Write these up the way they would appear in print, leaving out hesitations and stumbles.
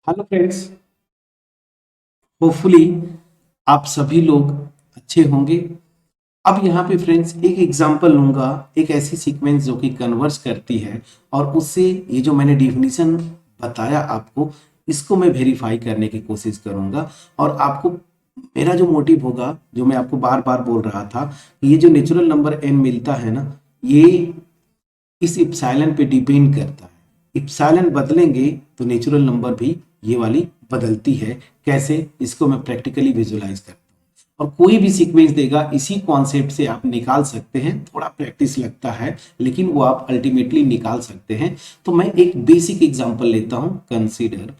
Hello friends, hopefully आप सभी लोग अच्छे होंगे। अब यहाँ पे फ्रेंड्स एक एग्जांपल लूंगा, एक ऐसी सीक्वेंस जो कि कन्वर्स करती है और उससे ये जो मैंने डिफिनीशन बताया आपको, इसको मैं वेरीफाई करने की कोशिश करूंगा। और आपको मेरा जो मोटिव होगा, जो मैं आपको बार बार बोल रहा था कि ये जो नेचुरल नंबर n मिलता है ना, ये इस इप्सिलॉन पे डिपेंड करता है। इप्सिलॉन बदलेंगे तो नेचुरल नंबर भी ये वाली बदलती है। कैसे, इसको मैं प्रैक्टिकली विजुलाइज करता हूँ। और कोई भी सीक्वेंस देगा, इसी कॉन्सेप्ट से आप निकाल सकते हैं। थोड़ा प्रैक्टिस लगता है लेकिन वो आप अल्टीमेटली निकाल सकते हैं। तो मैं एक बेसिक एग्जांपल लेता हूं। Consider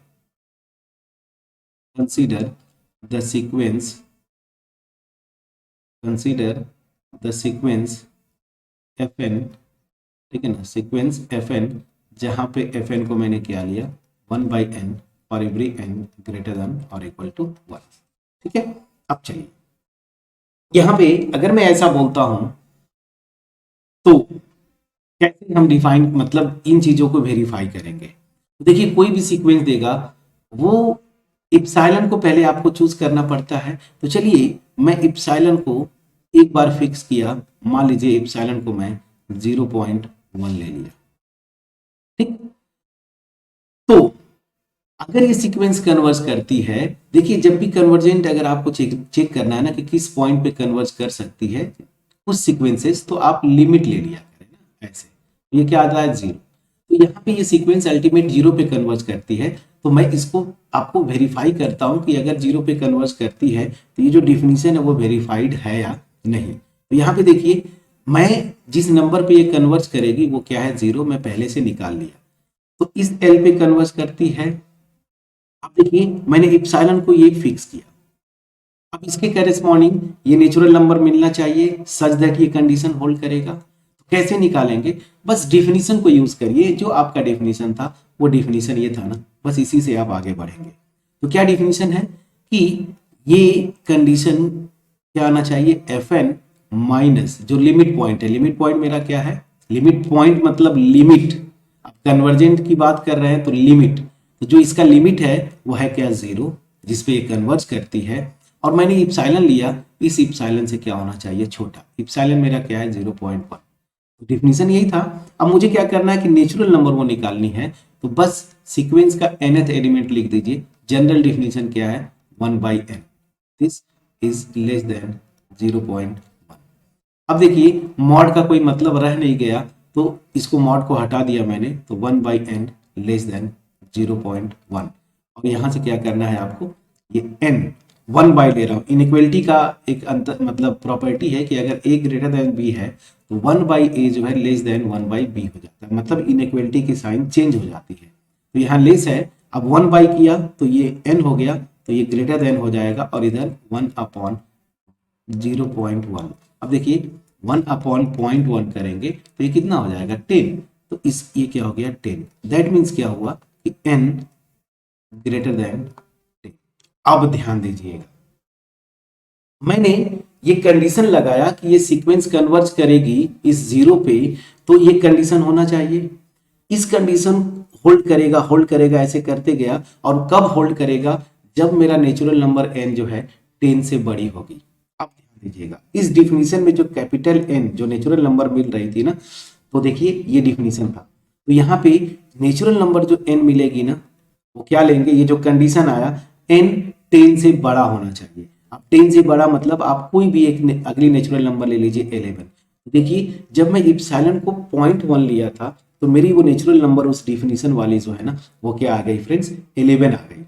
consider the sequence consider the sequence F N. ठीक है ना, सीक्वेंस एफ एन, जहां पे एफ एन को मैंने क्या लिया, 1/n for every n greater than और इक्वल टू 1। ठीक है, अब चलिए यहां पे अगर मैं ऐसा बोलता हूं तो कैसे हम डिफाइन, मतलब इन चीजों को वेरीफाई करेंगे। तो देखिए, कोई भी सीक्वेंस देगा वो इप्सिलॉन को पहले आपको चूज करना पड़ता है। तो चलिए मैं इप्सिलॉन को एक बार फिक्स किया, मान लीजिए इप्सिलॉन को मैं 0.1 ले लिया। ठीक, तो अगर ये सीक्वेंस कन्वर्ज करती है, देखिए जब भी कन्वर्जेंट, अगर आपको चेक करना है ना कि किस पॉइंट पे कन्वर्ज कर सकती है कुछ सीक्वेंसेस, तो आप लिमिट ले लिया करें ना ऐसे। ये क्या आता है, 0। तो यहाँ पे ये सीक्वेंस अल्टीमेट 0 पे कन्वर्ज करती है। तो मैं इसको आपको वेरीफाई करता हूँ कि अगर 0 पे कन्वर्ज करती है तो ये जो डिफिनीशन है वो वेरीफाइड है या नहीं। तो यहाँ पे देखिए, मैं जिस नंबर पे ये कन्वर्ज करेगी वो क्या है, 0, मैं पहले से निकाल लिया। तो इस एल पे कन्वर्ज करती है। अब देखिए मैंने इप्सिलॉन को ये फिक्स किया। अब इसके करेस्पॉन्डिंग ये नेचुरल नंबर मिलना चाहिए सच दैट ये कंडीशन होल्ड करेगा। तो कैसे निकालेंगे, बस डेफिनेशन को यूज करिए। जो आपका डेफिनेशन था वो डेफिनेशन ये था ना, बस इसी से आप आगे बढ़ेंगे। तो क्या डेफिनेशन है कि ये कंडीशन क्या आना चाहिए, एफ एन माइनस जो लिमिट पॉइंट है। लिमिट पॉइंट मेरा क्या है, लिमिट पॉइंट मतलब लिमिट। अब कन्वर्जेंट की बात कर रहे हैं तो लिमिट, तो जो इसका लिमिट है वो है क्या, 0, जिसपे ये कन्वर्ज करती है। और मैंने इप्सिलॉन लिया, इस इप्सिलॉन से क्या होना चाहिए, छोटा। इप्सिलॉन मेरा क्या है, 0.1। तो डिफिनीशन यही था। अब मुझे क्या करना है कि नेचुरल नंबर वो निकालनी है। तो बस सीक्वेंस का nth एलिमेंट लिख दीजिए। जनरल डिफिनीशन क्या है, 1/n, this is less then 0.1। अब देखिए मॉड का कोई मतलब रह नहीं गया, तो इसको मॉड को हटा दिया मैंने, तो 1/n लेस देन 0.1। और यहां से क्या करना है आपको, ये n 1 बाई ले रहा हूं। इनइक्वलिटी का एक अंतर, मतलब प्रॉपर्टी है कि अगर a ग्रेटर देन b है तो 1/a जो है लेस देन 1/b हो जाता है, मतलब इनइक्वलिटी की साइन चेंज हो जाती है। तो यहाँ लेस है, अब 1 बाई किया तो ये n हो गया, तो ये ग्रेटर देन हो जाएगा और इधर 1/0.1। अब देखिए 1/0.1 करेंगे तो ये कितना हो जाएगा, 10। तो इस ये क्या हो गया, 10। दैट मीन्स क्या हुआ कि n ग्रेटर देन 10। अब ध्यान दीजिएगा, मैंने ये कंडीशन लगाया कि ये सीक्वेंस कन्वर्ज करेगी इस 0 पे, तो ये कंडीशन होना चाहिए। इस कंडीशन होल्ड करेगा ऐसे करते गया। और कब होल्ड करेगा, जब मेरा नेचुरल नंबर n जो है 10 से बड़ी होगी। अब ध्यान दीजिएगा, इस डिफिनीशन में जो कैपिटल n जो नेचुरल नंबर मिल रही थी ना, तो देखिए ये डिफिनीशन था। तो यहाँ पे नेचुरल नंबर जो n मिलेगी ना, वो क्या लेंगे, ये जो कंडीशन आया n 10 से बड़ा होना चाहिए। अब 10 से बड़ा मतलब आप कोई भी एक अगली नेचुरल नंबर ले लीजिए, 11। देखिए जब मैं इप्सिलॉन को 0.1 लिया था तो मेरी वो नेचुरल नंबर उस डिफिनीशन वाली जो है ना, वो क्या आ गई फ्रेंड्स, 11 आ गई।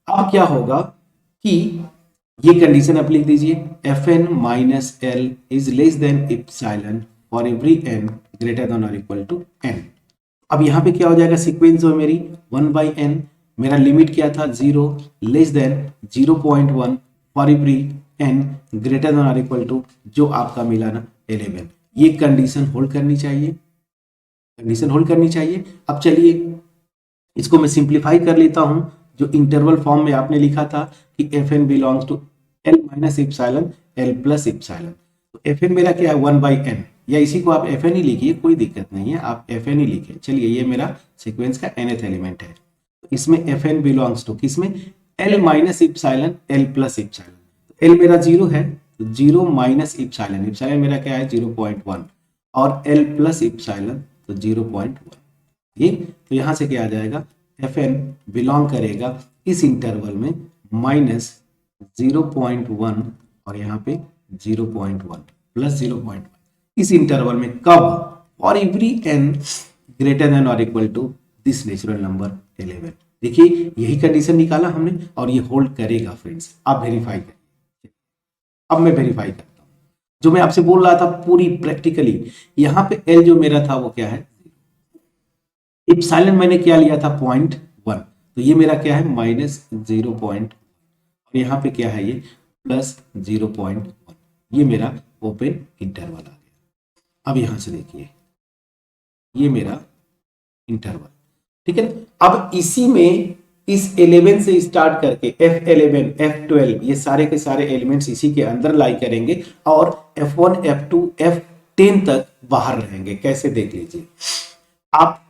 अब क्या होगा कि ये कंडीशन आप लिख दीजिए, F N minus L is less than epsilon for every n greater than और इक्वल टू n। अब यहाँ पे क्या हो जाएगा, सीक्वेंस जो है मेरी 1/n, मेरा लिमिट क्या था, 0, less than 0.1 for every n greater than और इक्वल टू जो आपका मिला ना 11। ये कंडीशन होल्ड करनी चाहिए, कंडीशन होल्ड करनी चाहिए। अब चलिए इसको मैं सिंप्लीफाई कर लेता हूं। जो इंटरवल फॉर्म में आपने लिखा था कि F N belongs to L minus epsilon L plus epsilon, तो एफ एन मेरा क्या है, 1/n, या इसी को आप एफ एन ही लिखिए, कोई दिक्कत नहीं है, आप एफ एन ही लिखिए। चलिए ये मेरा सीक्वेंस का nth एलिमेंट है। तो इसमें एफ एन बिलोंग्स टू किसमें, L minus epsilon L plus epsilon. L मेरा 0 है तो 0 माइनस इप्साइलन, इप्साइलन मेरा क्या है 0.1 और एल प्लस इप्साइलन तो 0.1। ठीक, तो यहां से क्या आ जाएगा, एफ एन बिलोंग करेगा इस इंटरवल में माइनस 0.1 और यहाँ पे 0.1 प्लस 0.1 इस इंटरवल में कब, और एवरी एन ग्रेटर देन और equal to this natural number 11। देखिए यही कंडीशन निकाला हमने और ये होल्ड करेगा फ्रेंड्स। आप वेरीफाई करिए। अब मैं वेरीफाई करता हूं जो मैं आपसे बोल रहा था पूरी प्रैक्टिकली। यहां पे एल जो मेरा था वो क्या है, इप्सिलॉन मैंने क्या लिया था 0.1, तो ये मेरा क्या है माइनस 0.1 और यहाँ पे क्या है ये प्लस 0.1। ये मेरा ओपन इंटरवल आ गया। अब यहां से देखिए ये मेरा इंटरवल, ठीक है ना। अब इसी में इस 11 से स्टार्ट करके F11, F12 ये सारे के सारे एलिमेंट्स इसी के अंदर लाई करेंगे और F1, F2, F10 तक बाहर रहेंगे। कैसे देख लीजिए आप,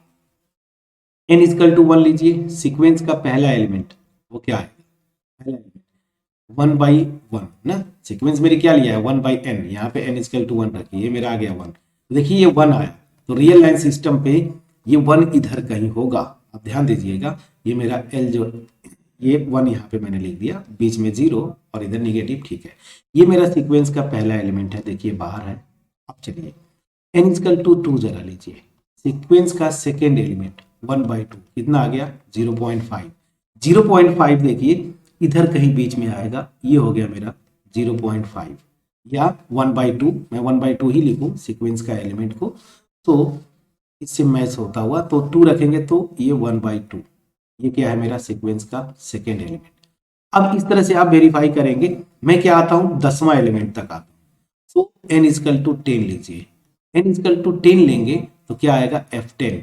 n इक्वल टू 1 लीजिए, सीक्वेंस का पहला एलिमेंट वो क्या है, पहला एलिमेंट 1/1 ना, सीक्वेंस मेरी क्या लिया है 1/n, यहाँ पे n इक्वल टू 1 रखिए, ये मेरा आ गया 1। तो देखिए ये 1 आया तो रियल लाइन सिस्टम पे ये 1 इधर कहीं होगा। आप ध्यान दीजिएगा ये मेरा L जो ये 1 यहाँ पे मैंने लिख दिया, बीच में 0 और इधर निगेटिव, ठीक है। ये मेरा सीक्वेंस का पहला एलिमेंट है, देखिए बाहर है। अब चलिए n इक्वल टू 2 जरा लीजिए, सीक्वेंस का सेकेंड एलिमेंट 1/2 कितना आ गया 0.5। 0.5 देखिए इधर कहीं बीच में आएगा, ये हो गया मेरा 0.5 या 1/2, मैं 1/2 ही लिखूं सीक्वेंस का एलिमेंट को, तो इससे मैच होता हुआ तो 2 रखेंगे तो ये 1/2, ये क्या है मेरा सीक्वेंस का सेकेंड एलिमेंट। अब इस तरह से आप वेरीफाई करेंगे। मैं क्या आता हूं 10वां एलिमेंट तक आता हूं, तो n इक्वल टू 10 लीजिए, n इक्वल टू 10 लेंगे तो क्या आएगा F10,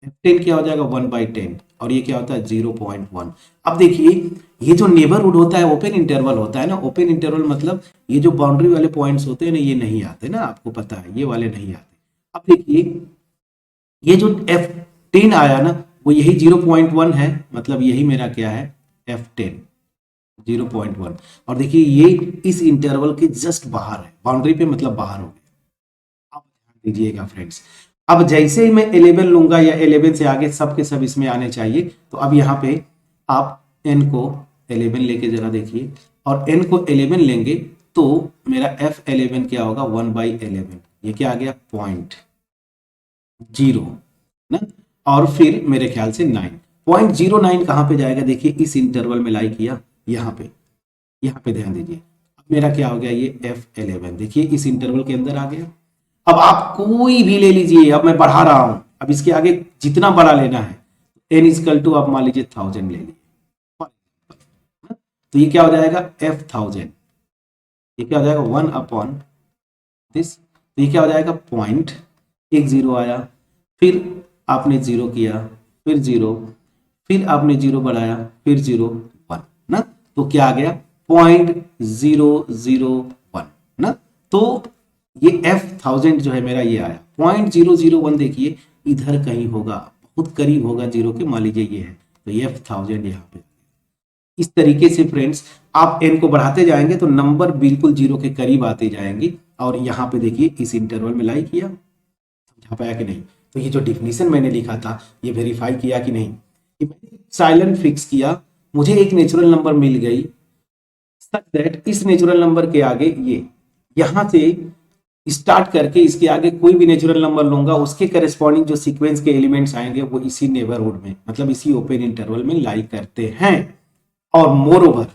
F10 क्या हो जाएगा 1/10 और ये क्या होता है 0.1। अब देखिए ये जो नेबरहुड होता है ओपन इंटरवल होता है ना, ओपन इंटरवल मतलब ये जो बाउंड्री वाले पॉइंट्स होते हैं ना ये नहीं आते ना, आपको पता है ये वाले नहीं आते। अब देखिए ये जो F10 आया ना वो यही 0.1 है, मतलब यही मेरा क्या है F10 0.1, और देखिए ये इस इंटरवल के जस्ट बाहर है, बाउंड्री पे मतलब बाहर हो गया। अब ध्यान दीजिएगा फ्रेंड्स, अब जैसे ही मैं 11 लूंगा या 11 से आगे सब के सब इसमें आने चाहिए, तो अब यहाँ पे आप n को 11 लेके जरा देखिए, और n को 11 लेंगे तो मेरा F11 क्या होगा 1/11, ये क्या आ गया 0.0 ना, और फिर मेरे ख्याल से 9.09 कहां पे जाएगा, देखिए इस इंटरवल में लाई किया, यहाँ पे ध्यान दीजिए। अब मेरा क्या हो गया ये F11, देखिए इस इंटरवल के अंदर आ गया। अब आप कोई भी ले लीजिए, अब मैं बढ़ा रहा हूं, अब इसके आगे जितना बड़ा लेना है n इक्वल टू आप मान लीजिए 1000 ले लीजिए, तो ये क्या हो जाएगा F1000, ये क्या हो जाएगा 1/this, तो ये क्या हो जाएगा 0.10 आया, फिर आपने 0 किया, फिर 0, फिर आपने 0 बढ़ाया, फिर 0 1 ना, तो क्या आ गया 0.001 ना, तो ये F1000 जो है मेरा ये आया 0.001, देखिए इधर कहीं होगा, बहुत करीब होगा 0 के, मान लीजिए ये है, तो ये F1000 यहाँ पे। इस तरीके से फ्रेंड्स आप n को बढ़ाते जाएंगे तो नंबर बिल्कुल 0 के करीब आते जाएंगे, और यहाँ पे देखिए इस इंटरवल में लाई किया, समझा पाया कि नहीं। तो ये जो डिफिनीशन मैंने लिखा था ये वेरीफाई किया कि नहीं, साइलेंट फिक्स किया, मुझे एक नेचुरल नंबर मिल गई सच दैट इस नेचुरल नंबर के आगे ये यहां से स्टार्ट करके इसके आगे कोई भी नेचुरल नंबर लूंगा, उसके करस्पॉन्डिंग जो सीक्वेंस के एलिमेंट्स आएंगे वो इसी नेबरहुड में, मतलब इसी ओपन इंटरवल में लाई करते हैं। और मोर ओवर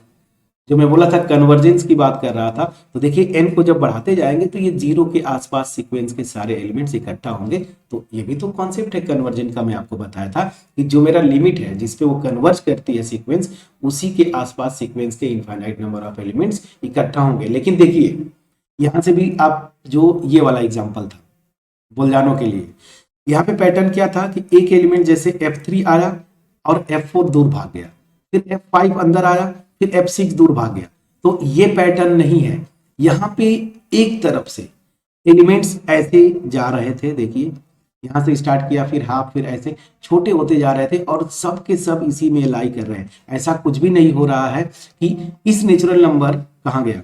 जो मैं बोला था कन्वर्जेंस की बात कर रहा था, तो देखिए n को जब बढ़ाते जाएंगे तो ये 0 के आसपास सीक्वेंस के सारे एलिमेंट्स इकट्ठा होंगे। तो ये भी तो कॉन्सेप्ट है कन्वर्जन का, मैं आपको बताया था कि जो मेरा लिमिट है जिसपे वो कन्वर्ज करती है सीक्वेंस, उसी के आसपास सीक्वेंस के इनफाइनाइट नंबर ऑफ एलिमेंट्स इकट्ठा होंगे। लेकिन देखिए यहां से भी आप जो ये वाला एग्जाम्पल था बुलजानो के लिए, यहाँ पे पैटर्न क्या था कि एक एलिमेंट जैसे F3 आया और F4 दूर भाग गया, फिर F5 अंदर आया, फिर F6 दूर भाग गया, तो ये पैटर्न नहीं है। यहाँ पे एक तरफ से एलिमेंट्स ऐसे जा रहे थे, देखिए यहाँ से स्टार्ट किया, फिर हाफ, फिर ऐसे छोटे होते जा रहे थे और सब के सब इसी में लाई कर रहे हैं। ऐसा कुछ भी नहीं हो रहा है कि इस नेचुरल नंबर कहाँ गया,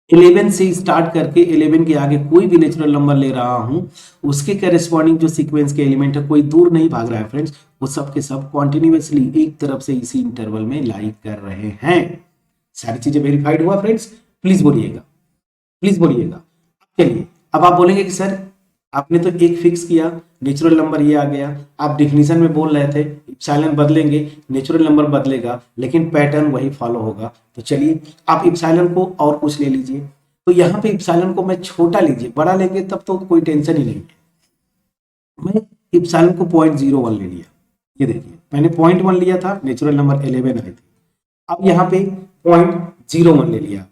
11 से स्टार्ट करके 11 के आगे कोई भी नेचुरल नंबर ले रहा हूं, उसके करेस्पॉन्डिंग जो सीक्वेंस के एलिमेंट है कोई दूर नहीं भाग रहा है फ्रेंड्स, वो सब के सब कॉन्टिन्यूसली एक तरफ से इसी इंटरवल में लाई कर रहे हैं। सारी चीजें वेरीफाइड हुआ फ्रेंड्स? प्लीज बोलिएगा, प्लीज बोलिएगा। चलिए अब आप बोलेंगे कि सर आपने तो एक फिक्स किया, नेचुरल नंबर ये आ गया, आप डिफिनीशन में बोल रहे थे इप्सिलॉन बदलेंगे नेचुरल नंबर बदलेगा, लेकिन पैटर्न वही फॉलो होगा। तो चलिए आप इप्सिलॉन को और कुछ ले लीजिए। तो यहाँ पे इप्सिलॉन को मैं छोटा लीजिए, बड़ा लेंगे तब तो कोई टेंशन ही नहीं है। मैं इप्सिलॉन को 0.01 ले लिया। ये देखिए मैंने 0.1 लिया था, नेचुरल नंबर 11 आई थी। अब यहाँ पे 0.01 ले लिया।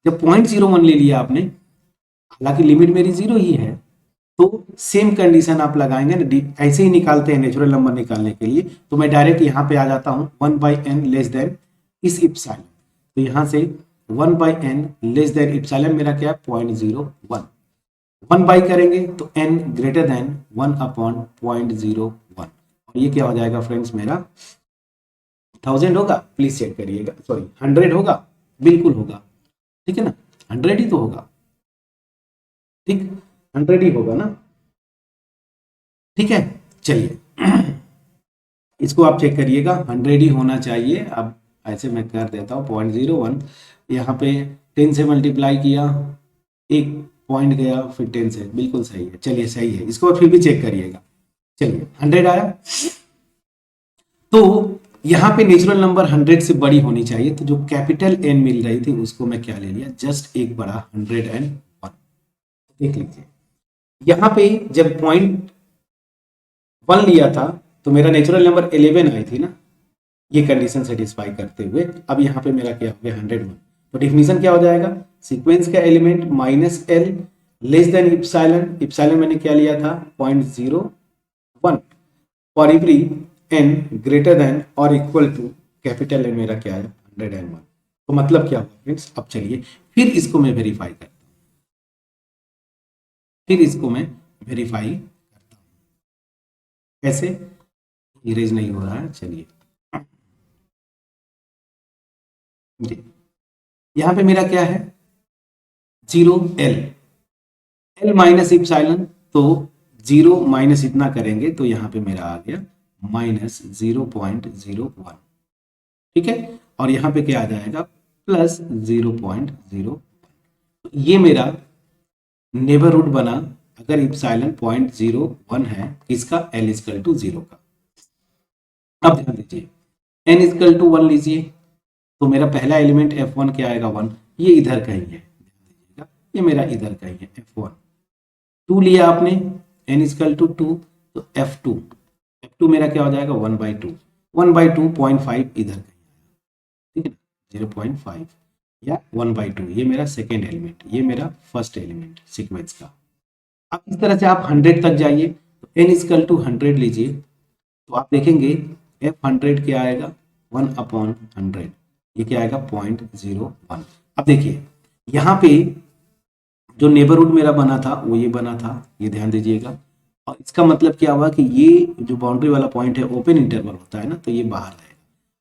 जब 0.01 ले लिया आपने, हालांकि लिमिट मेरी 0 ही है, तो सेम कंडीशन आप लगाएंगे ना, ऐसे ही निकालते हैं नेचुरल नंबर निकालने के लिए। तो मैं डायरेक्ट यहाँ पे आ जाता हूँ 1/n लेस देन इस इप्सिलॉन। तो यहाँ से 1/n लेस देन इप्सिलॉन मेरा क्या है 0.01, 1 बाई करेंगे तो n ग्रेटर देन 1/0.01, और ये क्या हो जाएगा फ्रेंड्स मेरा 1000 होगा। प्लीज चेक करिएगा, सॉरी 100 होगा, बिल्कुल होगा, ठीक है ना, 100 ही तो होगा, ठीक 100 ही होगा ना, ठीक है। चलिए इसको आप चेक करिएगा, 100 ही होना चाहिए। अब ऐसे मैं कर देता हूँ 0.01, यहाँ पे 10 से मल्टीप्लाई किया, एक पॉइंट गया, फिर 10 से, बिल्कुल सही है। चलिए सही है, इसको फिर भी चेक करिएगा। चलिए 100 आया, तो यहाँ पे नेचुरल नंबर 100 से बड़ी होनी चाहिए, तो जो कैपिटल N मिल रही थी उसको मैं क्या ले लिया, जस्ट एक बड़ा 101। देख लीजिए यहाँ पे जब 0.1 लिया था तो मेरा नेचुरल नंबर 11 आई थी ना, ये कंडीशन सेटिस्फाई करते हुए। अब यहाँ पे मेरा क्या हो गया 101। तो डिफिनीशन क्या हो जाएगा, सीक्वेंस का element -l less than epsilon, epsilon मैंने क्या लिया था 0.01, for every n greater than और इक्वल टू कैपिटल N मेरा क्या है 101। तो मतलब क्या होगा फ्रेंड्स, अब चलिए फिर इसको मैं वेरीफाई करता हूँ, फिर इसको मैं वेरीफाई करता हूँ। कैसे, इरेज नहीं हो रहा है, चलिए जी, यहाँ पे मेरा क्या है 0l, l माइनस इप्सिलॉन, तो 0 माइनस इतना करेंगे तो यहाँ पे मेरा आ गया -0.01, ठीक है, और यहाँ पे क्या आ जाएगा +0.0। ये मेरा नेबरहुड बना अगर इप्सिलॉन 0.01 है, इसका l इक्वल टू 0 का। अब ध्यान दीजिए n इक्वल टू 1 लीजिए, तो मेरा पहला एलिमेंट f1 क्या आएगा 1, ये इधर कहीं है, ये मेरा इधर कहीं है f1। 2 लिया आपने, n इक्वल टू 2, तो f2 मेरा क्या हो जाएगा 1/2, 1/2 0.5 इधर कहीं, ठीक है ना, 0.5 या 1/2, ये मेरा सेकेंड एलिमेंट, ये मेरा फर्स्ट एलिमेंट सीक्वेंस का। अब इस तरह से आप 100 तक जाइए, तो n इक्वल टू 100 लीजिए, तो आप देखेंगे f100 क्या आएगा 1/100, ये क्या आएगा 0.01। अब देखिए यहाँ पे जो नेबरहुड मेरा बना था वो ये बना था, ये ध्यान दीजिएगा, और इसका मतलब क्या हुआ कि ये जो बाउंड्री वाला पॉइंट है ओपन इंटरवल होता है ना, तो ये बाहर है,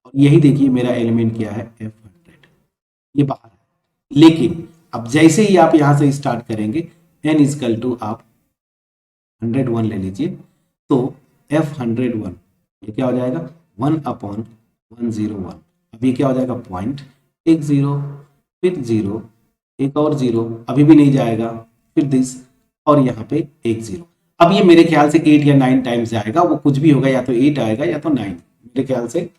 और यही देखिए मेरा एलिमेंट क्या है f100, ये बाहर है। लेकिन अब जैसे ही आप यहाँ से स्टार्ट करेंगे n इक्वल टू आप 101 ले लीजिए, तो f101 ये क्या हो जाएगा 1/101। अब ये क्या हो जाएगा 0.10, फिर 0, एक और 0, अभी भी नहीं जाएगा, फिर दिस, और यहाँ पे एक 0। अब ये मेरे ख्याल से 8 या 9 टाइम्स जाएगा, वो कुछ भी होगा, या तो 8 आएगा या तो 9, मेरे ख्याल से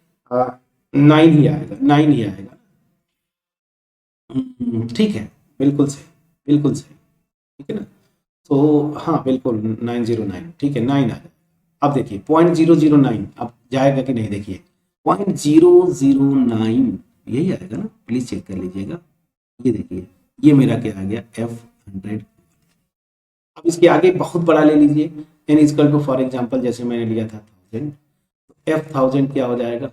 9 ही आएगा, 9 ही आएगा। ठीक है, बिल्कुल सही, बिल्कुल सही, ठीक है ना। तो हाँ बिल्कुल 909, ठीक है 9 आ जाएगा। अब देखिए 0.009 अब जाएगा कि नहीं, देखिए 0.009 यही आएगा ना, प्लीज चेक कर लीजिएगा। ये देखिए ये मेरा क्या आ गया f100। अब इसके आगे बहुत बड़ा ले लीजिए, n equal to for example जैसे मैंने लिया था 1000, तो f1000 क्या हो जाएगा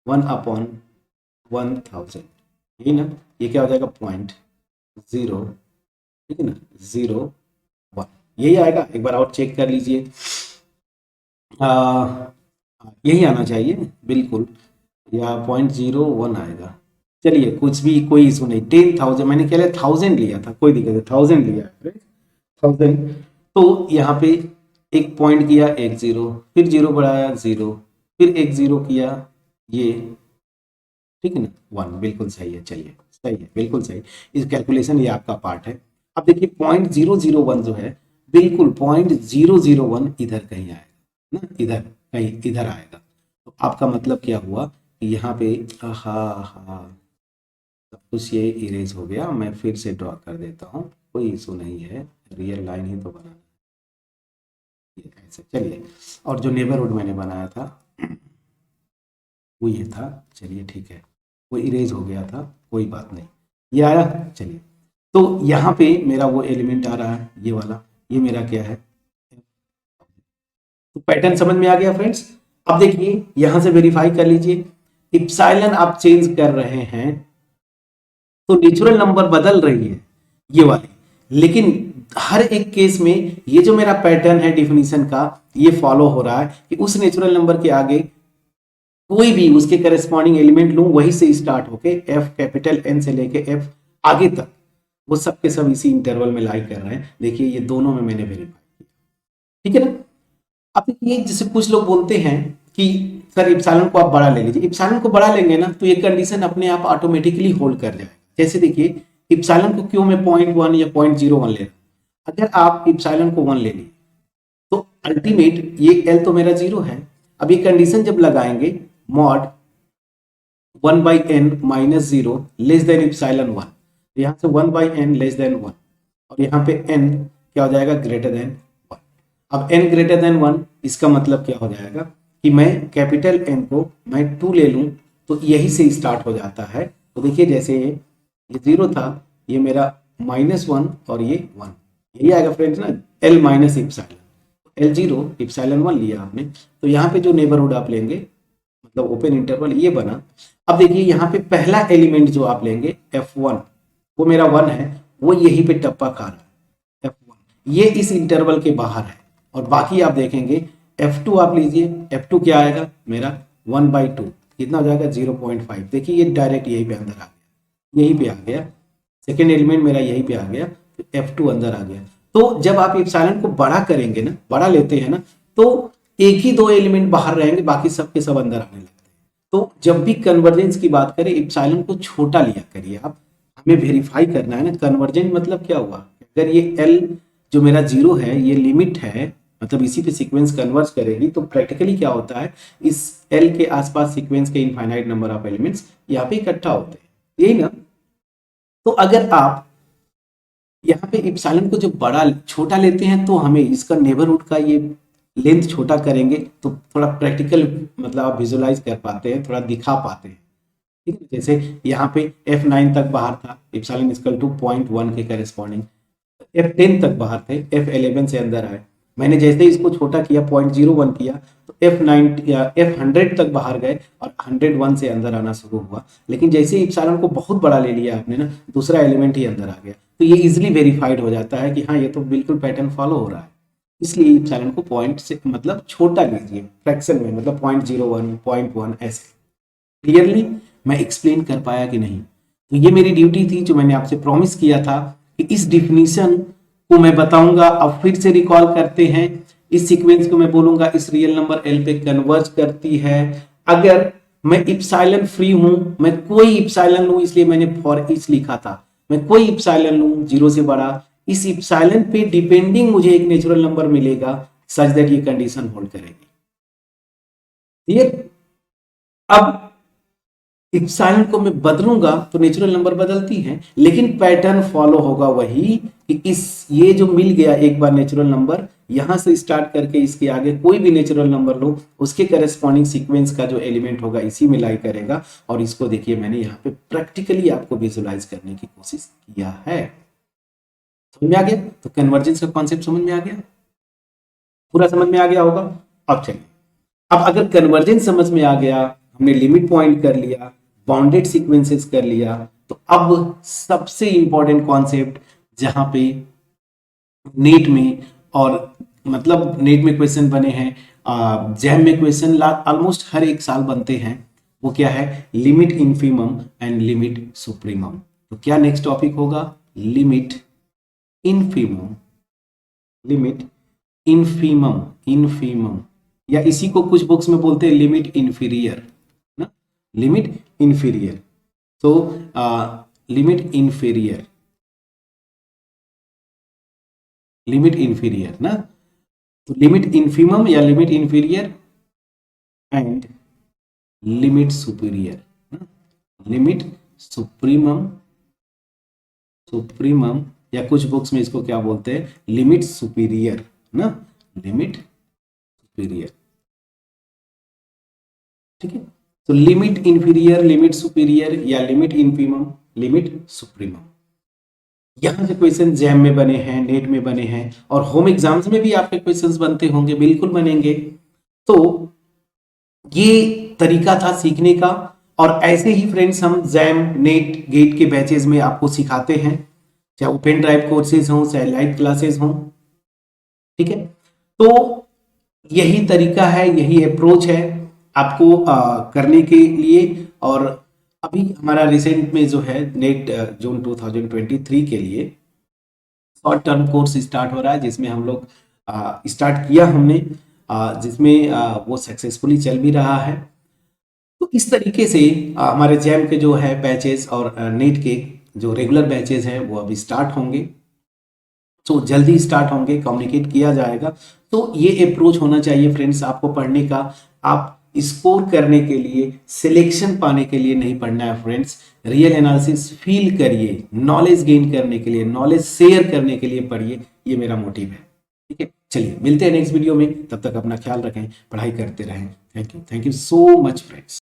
1/1000, यही ना, ये क्या हो जाएगा 0.0, ठीक है ना 0.1। यही आएगा, एक बार और चेक कर लीजिए। यही आना चाहिए बिल्कुल, या 0.01 आएगा। चलिए कुछ भी, कोई इशू नहीं। 10,000 मैंने क्या लिया, 1000 लिया था, कोई दिक्कत नहीं, 1000 लिया है, 1000। तो यहाँ पे एक पॉइंट किया, एक जीरो, फिर जीरो बढ़ाया जीरो, फिर एक जीरो किया, ये ठीक है ना, 1, बिल्कुल सही है। चलिए सही है, बिल्कुल सही। इस कैलकुलेशन ये आपका पार्ट है। अब देखिए 0.001 जो है, बिल्कुल 0.001 इधर कहीं आएगा ना, इधर कहीं इधर आएगा। तो आपका मतलब क्या हुआ कि यहाँ पे हाँ सब कुछ ये इरेज हो गया। मैं फिर से ड्रॉ कर देता हूँ, कोई इशू नहीं है, रियल लाइन ही तो बनाना है ऐसे। चलिए, और जो नेबरहुड मैंने बनाया था वो ये था। चलिए ठीक है, वो इरेज हो गया था, कोई बात नहीं, ये आया। चलिए, तो यहाँ पे मेरा वो एलिमेंट आ रहा है, ये वाला, ये मेरा क्या है। तो पैटर्न समझ में आ गया फ्रेंड्स। अब देखिए यहां से वेरीफाई कर लीजिए, इप्सिलॉन आप चेंज कर रहे हैं तो नेचुरल नंबर बदल रही है ये वाली, लेकिन हर एक केस में ये जो मेरा पैटर्न है डिफिनीशन का, ये फॉलो हो रहा है कि उस नेचुरल नंबर के आगे कोई भी उसके करस्पॉन्डिंग एलिमेंट लूं, वही से स्टार्ट होके एफ कैपिटल एन से लेके एफ आगे तक, वो सब के सब इसी इंटरवल में लाई कर रहे हैं। देखिए ये दोनों में मैंने वेरीफाई किया, ठीक है ना। अब देखिए जैसे कुछ लोग बोलते हैं कि सर इप्सिलॉन को आप बड़ा ले लीजिए, इप्सिलॉन को बड़ा लेंगे ना तो ये कंडीशन अपने आप ऑटोमेटिकली होल्ड कर जाएगा। जैसे देखिए इप्सिलॉन को क्यों मैं 0.1 या 0.01 ले रहा हूं, अगर आप इप्सिलॉन को 1 ले लिए तो अल्टीमेट ये एल तो मेरा 0 है। अब ये कंडीशन जब लगाएंगे, mod 1/n minus 0 less than epsilon 1, तो यहाँ से 1/n लेस देन 1, और यहाँ पे n क्या हो जाएगा, ग्रेटर देन 1। अब n ग्रेटर देन 1 इसका मतलब क्या हो जाएगा कि मैं कैपिटल N को मैं 2 ले लूं तो यही से स्टार्ट हो जाता है। तो देखिए जैसे ये 0 था, ये मेरा -1 और ये 1, यही आएगा फ्रेंड्स ना, L minus epsilon, L0 epsilon 1 लिया आपने, तो यहाँ पे जो नेबरहुड आप लेंगे मतलब ओपन इंटरवल ये बना। अब देखिए यहाँ पे पहला एलिमेंट जो आप लेंगे F1, वो मेरा 1 है, वो यहीं पे टप्पा खा रहा है F1, ये इस इंटरवल के बाहर है। और बाकी आप देखेंगे F2 आप लीजिए, F2 क्या आएगा मेरा 1/2, कितना हो जाएगा 0.5। देखिए ये डायरेक्ट यहीं पे अंदर आ गया, यहीं पे आ गया, सेकेंड एलिमेंट मेरा यहीं पे आ गया, तो F2 अंदर आ गया। तो जब आप इप्सिलॉन को बड़ा करेंगे ना, बड़ा लेते हैं ना, तो एक ही 2 एलिमेंट बाहर रहेंगे, बाकी सब के सब अंदर आने लगते हैं। तो जब भी कन्वर्जेंस की बात करें, इप्सिलॉन को छोटा लिया करिए आप। हमें वेरीफाई करना है ना, कन्वर्जेंट मतलब क्या हुआ, अगर ये L जो मेरा 0 है ये लिमिट है, मतलब इसी पे सीक्वेंस कन्वर्ज करेगी, तो प्रैक्टिकली क्या होता है, इस L के आसपास सीक्वेंस के इनफाइनाइट नंबर ऑफ एलिमेंट्स यहाँ पे इकट्ठा होते हैं, यही ना। तो अगर आप यहाँ पे इप्सिलॉन को जब बड़ा छोटा लेते हैं तो हमें इसका नेबरहुड का ये लेंथ छोटा करेंगे तो थोड़ा प्रैक्टिकल मतलब आप विजुलाइज कर पाते हैं, थोड़ा दिखा पाते हैं, ठीक है। जैसे यहाँ पे F9 तक बाहर था, इप्सिलॉन इक्वल टू 0.1 के करस्पॉन्डिंग, F10 तक बाहर थे, F11 से अंदर आए। मैंने जैसे ही इसको छोटा किया 0.01 किया तो F9 या F100 तक बाहर गए और 101 से अंदर आना शुरू हुआ। लेकिन जैसे ही इप्सिलॉन को बहुत बड़ा ले लिया आपने ना, दूसरा एलिमेंट ही अंदर आ गया, तो ये इजिली वेरीफाइड हो जाता है कि हाँ ये तो बिल्कुल पैटर्न फॉलो हो रहा है। इसलिए इप्सिलॉन को पॉइंट से मतलब छोटा लीजिए, फ्रैक्शन में, मतलब 0.01 0.1 ऐसे। क्लियरली मैं एक्सप्लेन कर पाया कि नहीं। तो ये मेरी ड्यूटी थी जो मैंने आपसे प्रॉमिस किया था कि इस डिफिनीशन को मैं बताऊंगा। अब फिर से रिकॉल करते हैं, इस सीक्वेंस को मैं बोलूंगा इस रियल नंबर L पे कन्वर्ज करती है अगर मैं इप्सिलॉन फ्री हूं, मैं कोई इप्सिलॉन लूं, इसलिए मैंने फॉर ईच लिखा था, मैं कोई इप्सिलॉन लूं 0 से बड़ा, इस इप्सिलॉन पे डिपेंडिंग मुझे एक नेचुरल नंबर मिलेगा सच दैट ये कंडीशन होल्ड करेगी। क्लियर। अब इप्सिलॉन को मैं बदलूंगा तो नेचुरल नंबर बदलती हैं, लेकिन पैटर्न फॉलो होगा वही कि इस ये जो मिल गया एक बार नेचुरल नंबर, यहां से स्टार्ट करके इसके आगे कोई भी नेचुरल नंबर लो, उसके करस्पॉन्डिंग सीक्वेंस का जो एलिमेंट होगा इसी में लाई करेगा। और इसको देखिए मैंने यहाँ पे प्रैक्टिकली आपको विजुलाइज करने की कोशिश किया है। समझ में आ गया? तो कन्वर्जेंस का कॉन्सेप्ट समझ में आ गया, पूरा समझ में आ गया होगा। अब चलिए, अब अगर कन्वर्जेंस समझ में आ गया, हमने लिमिट पॉइंट कर लिया, बाउंडेड सीक्वेंसेस कर लिया, तो अब सबसे इंपॉर्टेंट कॉन्सेप्ट जहां पे नेट में और मतलब नेट में क्वेश्चन बने हैं, जैम में क्वेश्चन ऑलमोस्ट हर एक साल बनते हैं। वो क्या है, limit infimum and limit supremum. तो क्या नेक्स्ट टॉपिक होगा, limit infimum, limit infimum, infimum, या इसी को कुछ बुक्स में बोलते हैं लिमिट इन्फीरियर ना, लिमिट इन्फीरियर। तो लिमिट इन्फीरियर, लिमिट इन्फीरियर ना, तो लिमिट इनफीमम या limit inferior and limit superior, limit supremum, supremum, या कुछ बुक्स में इसको क्या बोलते हैं, लिमिट सुपीरियर ना, लिमिट सुपीरियर। ठीक है, तो लिमिट इन्फीरियर, लिमिट सुपीरियर या लिमिट इनफीमम, लिमिट सुप्रीमम। यहां से क्वेश्चन जैम में बने हैं, नेट में बने हैं, और होम एग्जाम्स में भी आपके क्वेश्चंस बनते होंगे, बिल्कुल बनेंगे। तो ये तरीका था सीखने का, और ऐसे ही फ्रेंड्स हम जैम, नेट, गेट के बैचेस में आपको सिखाते हैं, चाहे ओपन ड्राइव कोर्सेज हों, चाहे लाइव क्लासेस हों। ठीक है, तो यही तरीका है, यही अप्रोच है आपको करने के लिए। और अभी हमारा रिसेंट में जो है नेट जून 2023 के लिए शॉर्ट टर्म कोर्स स्टार्ट हो रहा है, जिसमें हम लोग स्टार्ट किया हमने, जिसमें वो सक्सेसफुली चल भी रहा है। तो इस तरीके से हमारे जैम के जो है बैचेस और नेट के जो रेगुलर बैचेस हैं वो अभी स्टार्ट होंगे, तो जल्दी स्टार्ट होंगे, कम्युनिकेट किया जाएगा। तो ये अप्रोच होना चाहिए फ्रेंड्स आपको पढ़ने का। आप स्कोर करने के लिए, सिलेक्शन पाने के लिए नहीं पढ़ना है फ्रेंड्स, रियल एनालिसिस फील करिए, नॉलेज गेन करने के लिए, नॉलेज शेयर करने के लिए पढ़िए, ये मेरा मोटिव है। ठीक है, चलिए मिलते हैं नेक्स्ट वीडियो में, तब तक अपना ख्याल रखें, पढ़ाई करते रहें। Thank you so much friends.